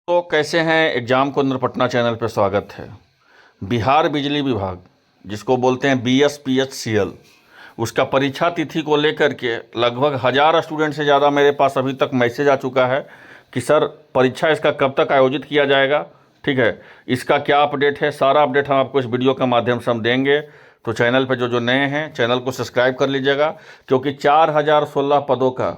तो कैसे हैं एग्जाम को अंदर पटना चैनल पर स्वागत है। बिहार बिजली विभाग जिसको बोलते हैं BSPHCL, उसका परीक्षा तिथि को लेकर के लगभग 1000 स्टूडेंट से ज़्यादा मेरे पास अभी तक मैसेज आ चुका है कि सर परीक्षा इसका कब तक आयोजित किया जाएगा। ठीक है, इसका क्या अपडेट है, सारा अपडेट हम आपको इस वीडियो के माध्यम से हम देंगे। तो चैनल पर जो नए हैं चैनल को सब्सक्राइब कर लीजिएगा, क्योंकि 4016 पदों का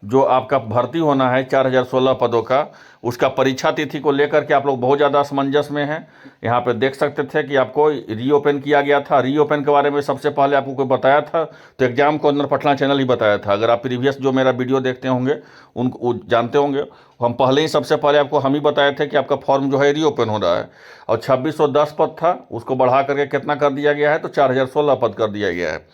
जो आपका भर्ती होना है, 4016 पदों का, उसका परीक्षा तिथि को लेकर के आप लोग बहुत ज़्यादा असमंजस में हैं। यहाँ पे देख सकते थे कि आपको रीओपन किया गया था। रीओपन के बारे में सबसे पहले आपको कोई बताया था तो एग्जाम को अंदर पटना चैनल ही बताया था। अगर आप प्रीवियस जो मेरा वीडियो देखते होंगे उनको जानते होंगे, हम पहले ही सबसे पहले आपको हम ही बताए थे कि आपका फॉर्म जो है रीओपन हो रहा है। और 2610 पद था, उसको बढ़ा करके कितना कर दिया गया है, तो 4016 पद कर दिया गया है।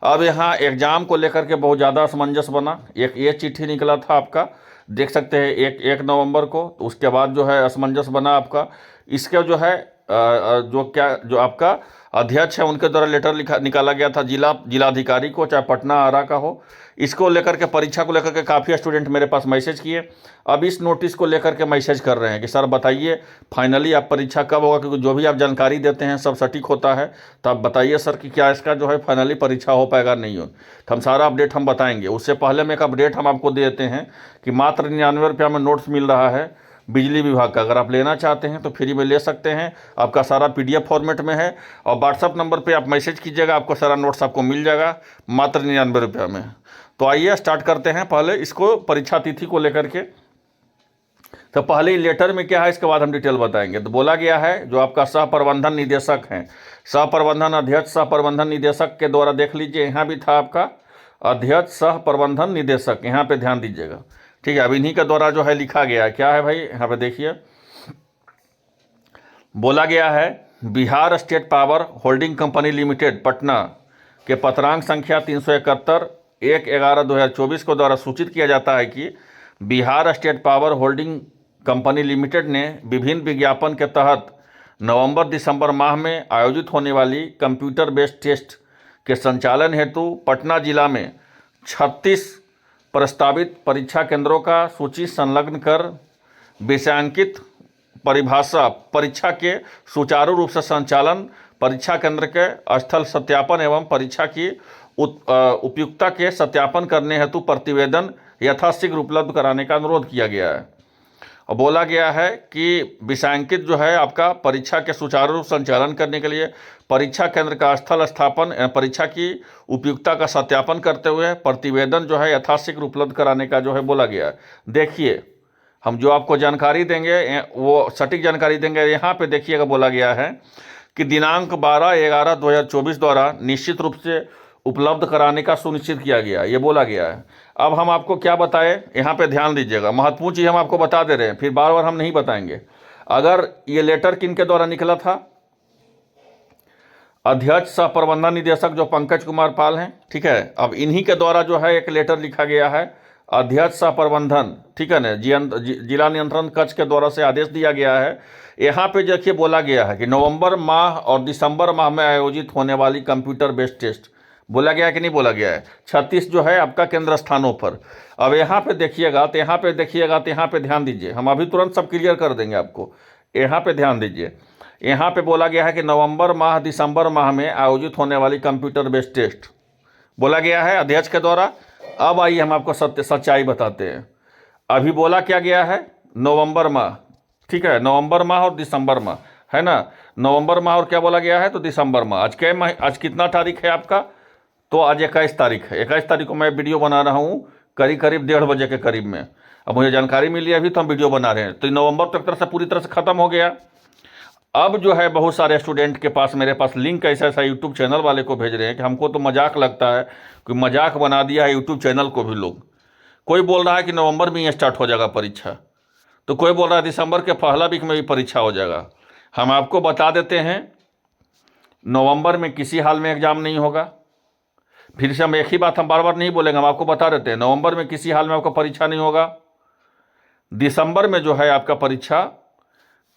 अब यहाँ एग्ज़ाम को लेकर के बहुत ज़्यादा असमंजस बना। एक ये चिट्ठी निकला था आपका, देख सकते हैं, 1 नवंबर को। तो उसके बाद जो है असमंजस बना आपका। इसके जो है जो आपका अध्यक्ष है उनके द्वारा लेटर निकाला गया था जिलाधिकारी को, चाहे पटना आरा का हो। इसको लेकर के परीक्षा को लेकर के काफ़ी स्टूडेंट मेरे पास मैसेज किए। अब इस नोटिस को लेकर के मैसेज कर रहे हैं कि सर बताइए फाइनली आप परीक्षा कब होगा, क्योंकि जो भी आप जानकारी देते हैं सब सटीक होता है। तो आप बताइए सर कि क्या इसका जो है फाइनली परीक्षा हो पाएगा नहीं हो। तो हम सारा अपडेट हम बताएंगे। उससे पहले में एक अपडेट हम आपको दे देते हैं कि मात्र 99 रुपया में नोट्स मिल रहा है बिजली विभाग का। अगर आप लेना चाहते हैं तो फ्री में ले सकते हैं। आपका सारा PDF फॉर्मेट में है और व्हाट्सअप नंबर पे आप मैसेज कीजिएगा, आपको सारा नोट्स आपको मिल जाएगा मात्र 99 रुपया में। तो आइए स्टार्ट करते हैं पहले इसको परीक्षा तिथि को लेकर के। तो पहले ही लेटर में क्या है, इसके बाद हम डिटेल बताएंगे। तो बोला गया है जो आपका सह प्रबंधन निदेशक हैं, सह प्रबंधन अध्यक्ष, सह प्रबंधन निदेशक के द्वारा, देख लीजिए यहाँ भी था आपका अध्यक्ष सह प्रबंधन निदेशक, यहाँ पे ध्यान दीजिएगा। ठीक है, अब इन्हीं के द्वारा जो है लिखा गया है, क्या है भाई, यहाँ पे देखिए बोला गया है Bihar state power holding company limited Patna के पत्रांक संख्या 371 1/11/2024 को द्वारा सूचित किया जाता है कि Bihar state power holding company limited ने विभिन्न विज्ञापन के तहत नवंबर-दिसंबर माह में आयोजित होने वाली कंप्यूटर बेस्ड टेस्ट के संचालन हेतु पटना जिला में 36 प्रस्तावित परीक्षा केंद्रों का सूची संलग्न कर विषयांकित परिभाषा, परीक्षा के सुचारू रूप से संचालन, परीक्षा केंद्र के स्थल सत्यापन एवं परीक्षा की उपयुक्तता के सत्यापन करने हेतु प्रतिवेदन यथाशीघ्र उपलब्ध कराने का अनुरोध किया गया है। और बोला गया है कि विषयांकित जो है आपका परीक्षा के सुचारू रूप संचालन करने के लिए परीक्षा केंद्र का स्थल स्थापन, परीक्षा की उपयुक्तता का सत्यापन करते हुए प्रतिवेदन जो है यथाशीघ्र उपलब्ध कराने का जो है बोला गया है। देखिए हम जो आपको जानकारी देंगे वो सटीक जानकारी देंगे। यहाँ पे देखिएगा बोला गया है कि दिनांक 12/11/2024 द्वारा निश्चित रूप से उपलब्ध कराने का सुनिश्चित किया गया, ये बोला गया है। अब हम आपको क्या बताएं, यहाँ पे ध्यान दीजिएगा, महत्वपूर्ण चीज़ हम आपको बता दे रहे हैं, फिर बार बार हम नहीं बताएंगे। अगर ये लेटर किन के द्वारा निकला था, अध्यक्ष सह प्रबंधन निदेशक जो पंकज कुमार पाल हैं, ठीक है। अब इन्हीं के द्वारा जो है एक लेटर लिखा गया है अध्यक्ष सह प्रबंधन, ठीक है ना, जिला नियंत्रण कक्ष के द्वारा से आदेश दिया गया है। यहाँ पे देखिए बोला गया है कि नवंबर माह और दिसंबर माह में आयोजित होने वाली कंप्यूटर बेस्ड टेस्ट, बोला गया कि नहीं बोला गया है, 36 जो है आपका केंद्र स्थानों पर। अब यहाँ पे देखिएगा तो यहाँ पे देखिएगा तो यहाँ पे ध्यान दीजिए, हम अभी तुरंत सब क्लियर कर देंगे आपको। यहाँ पे ध्यान दीजिए, यहाँ पे बोला गया है कि नवंबर माह दिसंबर माह में आयोजित होने वाली कंप्यूटर बेस्ड टेस्ट बोला गया है अध्यक्ष के द्वारा। अब आइए हम आपको सच्चाई बताते हैं। अभी बोला क्या गया है, नवंबर माह, ठीक है, नवंबर माह और दिसंबर माह, है ना। नवंबर माह और क्या बोला गया है, तो दिसंबर माह। आज कितना तारीख है आपका, तो आज 21 तारीख है। 21 तारीख को मैं वीडियो बना रहा हूँ करीब 1:30 बजे के करीब में। अब मुझे जानकारी मिली अभी तो हम वीडियो बना रहे हैं। तो नवंबर तक तरह से पूरी तरह से ख़त्म हो गया। अब जो है बहुत सारे स्टूडेंट के पास मेरे पास लिंक ऐसा यूट्यूब चैनल वाले को भेज रहे हैं कि हमको तो मजाक लगता है कि मजाक बना दिया है यूट्यूब चैनल को भी लोग। कोई बोल रहा है कि नवंबर में ही स्टार्ट हो जाएगा परीक्षा, तो कोई बोल रहा है दिसंबर के पहला वीक में भी परीक्षा हो जाएगा। हम आपको बता देते हैं नवंबर में किसी हाल में एग्ज़ाम नहीं होगा। फिर से हम एक ही बात हम बार बार नहीं बोलेंगे, हम आपको बता देते हैं नवंबर में किसी हाल में आपका परीक्षा नहीं होगा। दिसंबर में जो है आपका परीक्षा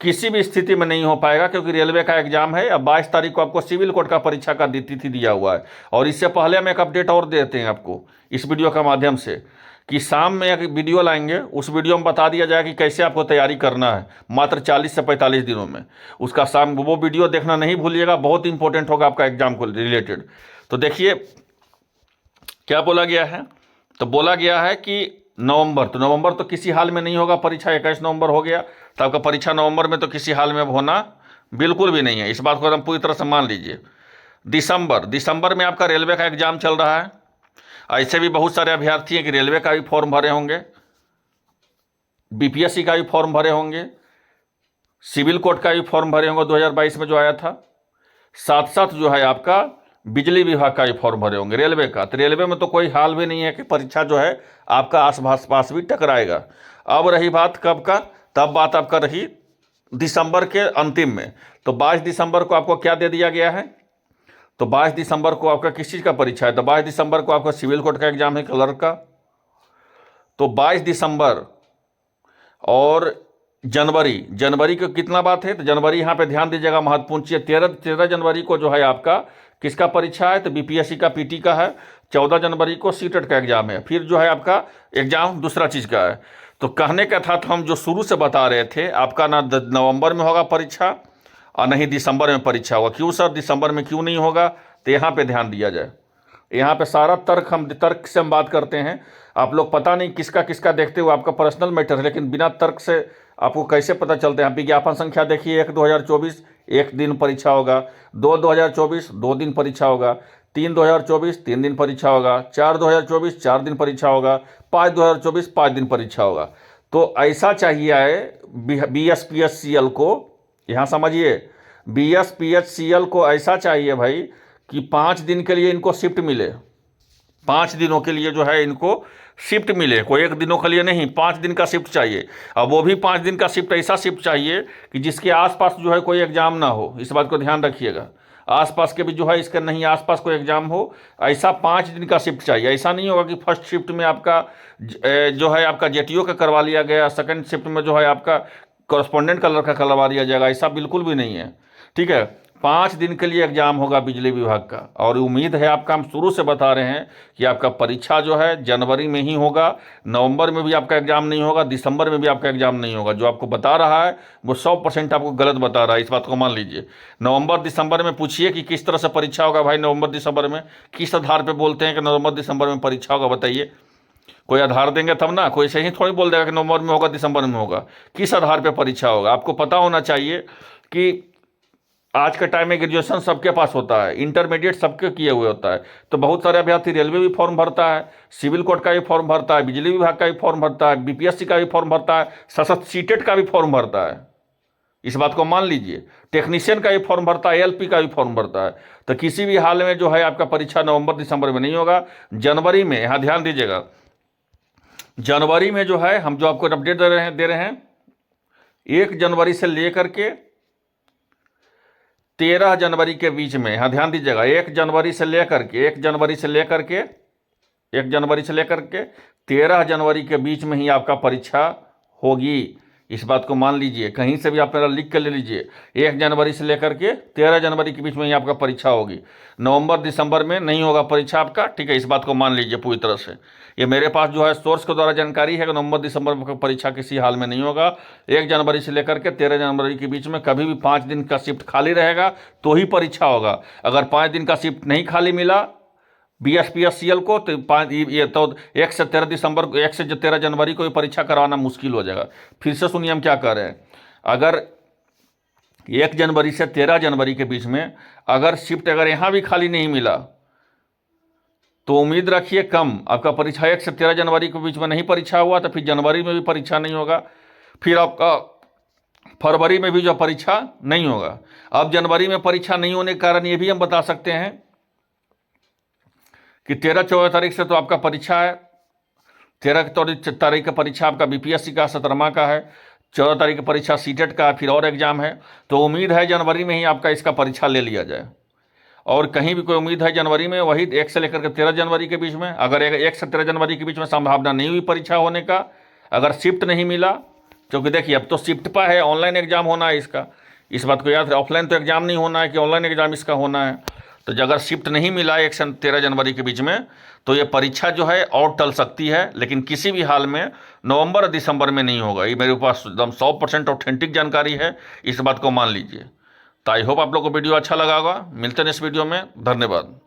किसी भी स्थिति में नहीं हो पाएगा, क्योंकि रेलवे का एग्जाम है। अब 22 तारीख को आपको सिविल कोर्ट का परीक्षा का तिथि दिया हुआ है। और इससे पहले हम एक अपडेट और देते हैं आपको इस वीडियो के माध्यम से कि शाम में एक वीडियो लाएंगे, उस वीडियो में बता दिया जाए कि कैसे आपको तैयारी करना है मात्र 40 से 45 दिनों में। उसका शाम वो वीडियो देखना नहीं भूलिएगा, बहुत इंपॉर्टेंट होगा आपका एग्जाम को रिलेटेड। तो देखिए क्या बोला गया है, तो बोला गया है कि नवंबर तो किसी हाल में नहीं होगा परीक्षा, 21 नवंबर हो गया तो आपका परीक्षा नवंबर में तो किसी हाल में होना बिल्कुल भी नहीं है, इस बात को एकदम पूरी तरह से मान लीजिए। दिसंबर में आपका रेलवे का एग्जाम चल रहा है। ऐसे भी बहुत सारे अभ्यर्थी हैं कि रेलवे का भी फॉर्म भरे होंगे, बीपीएससी का भी फॉर्म भरे होंगे, सिविल कोर्ट का भी फॉर्म भरे होंगे 2022 में जो आया था, साथ साथ जो है आपका बिजली विभाग का भी फॉर्म भरे होंगे रेलवे का। तो रेलवे में तो कोई हाल भी नहीं है कि परीक्षा जो है आपका आस पास भी टकराएगा। अब रही बात कब का, तब बात आपका रही दिसंबर के अंतिम में। तो 22 दिसंबर को आपको क्या दे दिया गया है, तो 22 दिसंबर को आपका किस चीज़ का परीक्षा है, तो 22 दिसंबर को आपका सिविल कोर्ट का एग्जाम है क्लर्क का। तो 22 दिसंबर और जनवरी को कितना बात है, तो जनवरी यहाँ पे ध्यान दीजिएगा, महत्वपूर्ण चीज़। 13 जनवरी को जो है आपका किसका परीक्षा है, तो बीपीएससी का पीटी का है। 14 जनवरी को सीटेट का एग्जाम है। फिर जो है आपका एग्जाम दूसरा चीज़ का है। तो कहने का था, तो हम जो शुरू से बता रहे थे आपका ना नवंबर में होगा परीक्षा और नहीं दिसंबर में परीक्षा होगा। क्यों सर दिसंबर में क्यों नहीं होगा, तो यहाँ पे ध्यान दिया जाए। यहाँ पे सारा तर्क से हम बात करते हैं। आप लोग पता नहीं किसका किसका देखते हुए, आपका पर्सनल मैटर है, लेकिन बिना तर्क से आपको कैसे पता चलते हैं। विज्ञापन संख्या देखिए 1 2024 एक दिन परीक्षा होगा, 2 2024 2 दिन परीक्षा होगा, 3 2024 3 दिन परीक्षा होगा, 4 2024 4 दिन परीक्षा होगा, 5 2024 5 दिन परीक्षा होगा। तो ऐसा चाहिए BSPHCL को, यहाँ समझिए, BSPHCL को ऐसा चाहिए भाई कि 5 दिन के लिए इनको शिफ्ट मिले, 5 दिनों के लिए जो है इनको शिफ्ट मिले, कोई 1 दिनों के लिए नहीं, 5 दिन का शिफ्ट चाहिए। अब वो भी 5 दिन का शिफ्ट ऐसा शिफ्ट चाहिए कि जिसके आसपास जो है कोई एग्जाम ना हो, इस बात को ध्यान रखिएगा। आसपास के भी जो है इसका नहीं, आसपास कोई एग्जाम हो, ऐसा 5 दिन का शिफ्ट चाहिए। ऐसा नहीं होगा कि फर्स्ट शिफ्ट में आपका जो है आपका जेटीओ का करवा लिया गया, सेकंड शिफ्ट में जो है आपका कॉरेस्पॉन्डेंट कलर का करवा लिया जाएगा, ऐसा बिल्कुल भी नहीं है। ठीक है, 5 दिन के लिए एग्जाम होगा बिजली विभाग का। और उम्मीद है आपका, हम शुरू से बता रहे हैं कि आपका परीक्षा जो है जनवरी में ही होगा, नवंबर में भी आपका एग्जाम नहीं होगा, दिसंबर में भी आपका एग्जाम नहीं होगा। जो आपको बता रहा है वो 100% आपको गलत बता रहा है, इस बात को मान लीजिए। नवंबर दिसंबर में पूछिए कि किस तरह से परीक्षा होगा भाई, नवंबर दिसंबर में किस आधार पर बोलते हैं कि नवंबर दिसंबर में परीक्षा होगा, बताइए। कोई आधार देंगे तब ना, कोई सही थोड़ी बोल देगा कि नवंबर में होगा दिसंबर में होगा। किस आधार पर परीक्षा होगा आपको पता होना चाहिए। कि आज के टाइम में ग्रेजुएशन सबके पास होता है, इंटरमीडिएट सबके किए हुए होता है। तो बहुत सारे अभ्यर्थी रेलवे भी फॉर्म भरता है, सिविल कोर्ट का भी फॉर्म भरता है, बिजली विभाग का भी फॉर्म भरता है, बीपीएससी का भी फॉर्म भरता है, सशक्त सीटेट का भी फॉर्म भरता है, इस बात को मान लीजिए। टेक्नीशियन का भी फॉर्म भरता है, एलपी का भी फॉर्म भरता है। तो किसी भी हाल में जो है आपका परीक्षा नवंबर दिसंबर में नहीं होगा, जनवरी में। यहाँ ध्यान दीजिएगा, जनवरी में जो है हम जो आपको अपडेट दे रहे हैं 1 जनवरी से लेकर के 13 जनवरी के बीच में। यहाँ ध्यान दीजिएगा, 1 जनवरी से लेकर के 13 जनवरी के बीच में ही आपका परीक्षा होगी, इस बात को मान लीजिए। कहीं से भी आप मेरा लिख कर ले लीजिए, 1 जनवरी से लेकर के 13 जनवरी के बीच में ही आपका परीक्षा होगी। नवंबर दिसंबर में नहीं होगा परीक्षा आपका, ठीक है, इस बात को मान लीजिए पूरी तरह से। ये मेरे पास जो है सोर्स के द्वारा जानकारी है कि नवंबर दिसंबर में परीक्षा किसी हाल में नहीं होगा। 1 जनवरी से लेकर के 13 जनवरी के बीच में कभी भी 5 दिन का शिफ्ट खाली रहेगा तो ही परीक्षा होगा। अगर 5 दिन का शिफ्ट नहीं खाली मिला BSPHCL को, तो 1 से 13 जनवरी को परीक्षा करवाना मुश्किल हो जाएगा। फिर से सुनिए हम क्या कह रहे हैं। अगर 1 जनवरी से 13 जनवरी के बीच में अगर शिफ्ट अगर यहाँ भी खाली नहीं मिला तो उम्मीद रखिए कम आपका परीक्षा 1 से 13 जनवरी के बीच में नहीं परीक्षा हुआ तो फिर जनवरी में भी परीक्षा नहीं होगा, फिर आपका फरवरी में भी जो परीक्षा नहीं होगा। अब जनवरी में परीक्षा नहीं होने के कारण ये भी हम बता सकते हैं कि 13-14 तारीख से तो आपका परीक्षा है। 13 तारीख का परीक्षा आपका बीपीएससी का 17वां का है, 14 तारीख की परीक्षा सीटेट का, फिर और एग्जाम है। तो उम्मीद है जनवरी में ही आपका इसका परीक्षा ले लिया जाए। और कहीं भी कोई उम्मीद है जनवरी में, वही 1 से लेकर के 13 जनवरी के बीच में। अगर 1 से 13 जनवरी के बीच में संभावना नहीं हुई परीक्षा होने का, अगर शिफ्ट नहीं मिला, क्योंकि देखिए अब तो शिफ्ट पर है, ऑनलाइन एग्जाम होना है इसका, इस बात को याद है। ऑफलाइन तो एग्जाम नहीं होना है कि ऑनलाइन एग्जाम इसका होना है। तो अगर शिफ्ट नहीं मिला है 1 से 13 जनवरी के बीच में, तो ये परीक्षा जो है और टल सकती है, लेकिन किसी भी हाल में नवंबर और दिसंबर में नहीं होगा। ये मेरे पास एकदम 100% ऑथेंटिक जानकारी है, इस बात को मान लीजिए। तो आई होप आप लोग को वीडियो अच्छा लगा होगा। मिलते हैं इस वीडियो में, धन्यवाद।